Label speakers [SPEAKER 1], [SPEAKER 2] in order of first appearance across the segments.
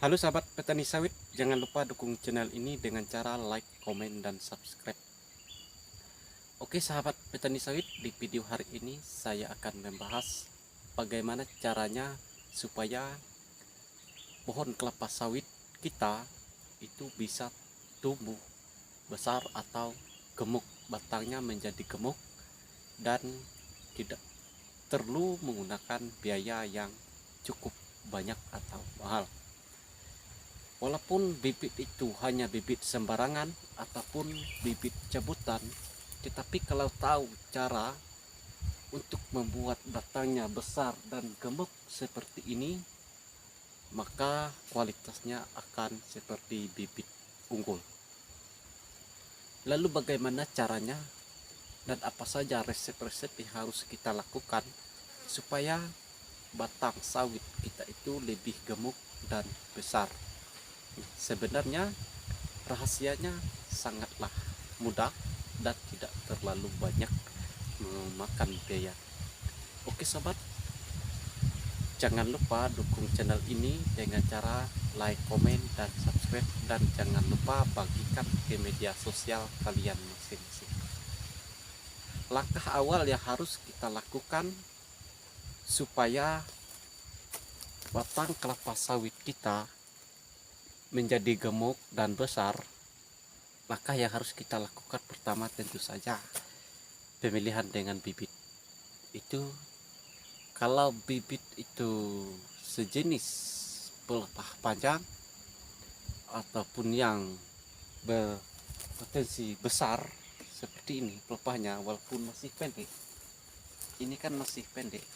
[SPEAKER 1] Halo sahabat petani sawit, jangan lupa dukung channel ini dengan cara like, komen, dan subscribe. Oke sahabat petani sawit, di video hari ini saya akan membahas bagaimana caranya supaya pohon kelapa sawit kita itu bisa tumbuh besar atau gemuk, batangnya menjadi gemuk dan tidak perlu menggunakan biaya yang cukup banyak atau mahal. Walaupun bibit itu hanya bibit sembarangan ataupun bibit cabutan, tetapi kalau tahu cara untuk membuat batangnya besar dan gemuk seperti ini, maka kualitasnya akan seperti bibit unggul. Lalu bagaimana caranya dan apa saja resep-resep yang harus kita lakukan supaya batang sawit kita itu lebih gemuk dan besar? Sebenarnya rahasianya sangatlah mudah dan tidak terlalu banyak memakan biaya. Oke sobat, jangan lupa dukung channel ini dengan cara like, komen, dan subscribe, dan jangan lupa bagikan ke media sosial kalian masing-masing. Langkah awal yang harus kita lakukan supaya batang kelapa sawit kita menjadi gemuk dan besar, maka yang harus kita lakukan pertama tentu saja pemilihan dengan bibit. Itu kalau bibit itu sejenis pelepah panjang ataupun yang berpotensi besar seperti ini pelepahnya, walaupun masih pendek, ini kan masih pendek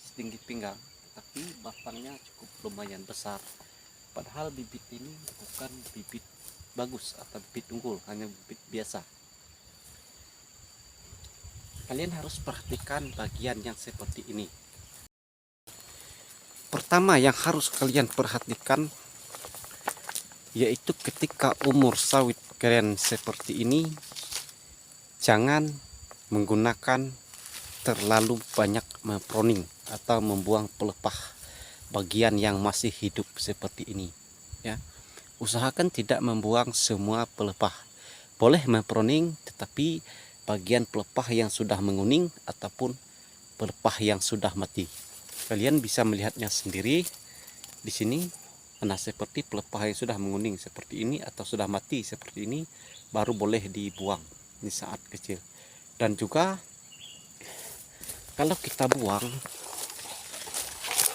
[SPEAKER 1] setinggi pinggang, tapi batangnya cukup lumayan besar. Padahal bibit ini bukan bibit bagus atau bibit unggul, hanya bibit biasa. Kalian harus perhatikan bagian yang seperti ini. Pertama yang harus kalian perhatikan yaitu ketika umur sawit kalian seperti ini, jangan menggunakan terlalu banyak memproning atau membuang pelepah bagian yang masih hidup seperti ini ya. Usahakan tidak membuang semua pelepah. Boleh memproning, tetapi bagian pelepah yang sudah menguning ataupun pelepah yang sudah mati, kalian bisa melihatnya sendiri di sini. Nah, seperti pelepah yang sudah menguning seperti ini atau sudah mati seperti ini baru boleh dibuang di saat kecil. Dan juga kalau kita buang,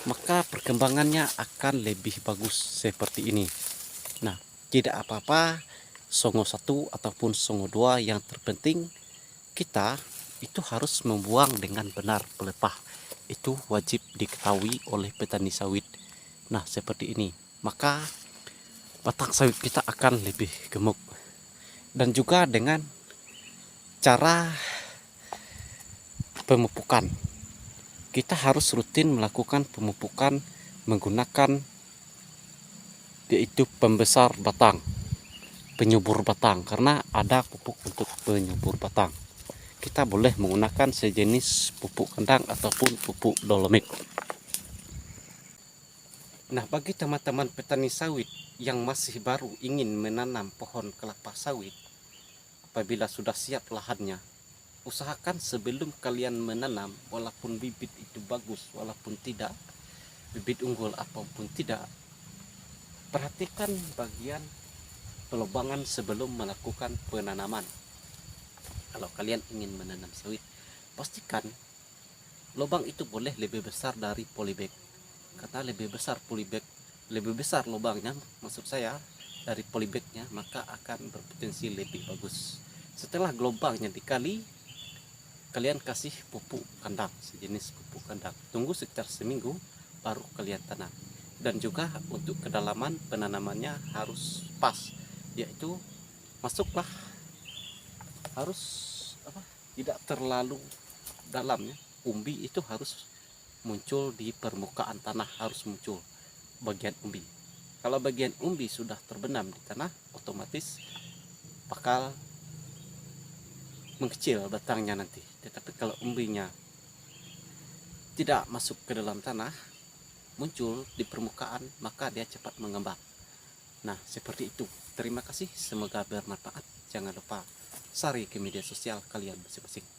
[SPEAKER 1] maka perkembangannya akan lebih bagus seperti ini. Nah, tidak apa-apa songo 1 ataupun songo 2, yang terpenting kita itu harus membuang dengan benar pelepah. Itu wajib diketahui oleh petani sawit. Nah, seperti ini, maka batang sawit kita akan lebih gemuk. Dan juga dengan cara pemupukan, kita harus rutin melakukan pemupukan menggunakan yaitu pembesar batang, penyubur batang, karena ada pupuk untuk penyubur batang. Kita boleh menggunakan sejenis pupuk kandang ataupun pupuk dolomit. Nah, bagi teman-teman petani sawit yang masih baru ingin menanam pohon kelapa sawit, apabila sudah siap lahannya, usahakan sebelum kalian menanam, walaupun bibit itu bagus, walaupun tidak, bibit unggul apapun tidak, perhatikan bagian pelubangan sebelum melakukan penanaman. Kalau kalian ingin menanam sawit, pastikan lubang itu boleh lebih besar dari polybag. Karena lebih besar polybag, lebih besar lubangnya, maksud saya dari polybagnya, maka akan berpotensi lebih bagus. Setelah gelombangnya dikali, kalian kasih pupuk kandang, sejenis pupuk kandang. Tunggu sekitar seminggu baru kalian tanam. Dan juga untuk kedalaman penanamannya harus pas, yaitu masuklah harus tidak terlalu dalamnya. Umbi itu harus muncul di permukaan tanah, harus muncul bagian umbi. Kalau bagian umbi sudah terbenam di tanah, otomatis bakal mengecil batangnya nanti. Tetapi kalau umbinya tidak masuk ke dalam tanah, muncul di permukaan, maka dia cepat mengembang. Nah, seperti itu. Terima kasih, semoga bermanfaat. Jangan lupa share ke media sosial kalian masing-masing.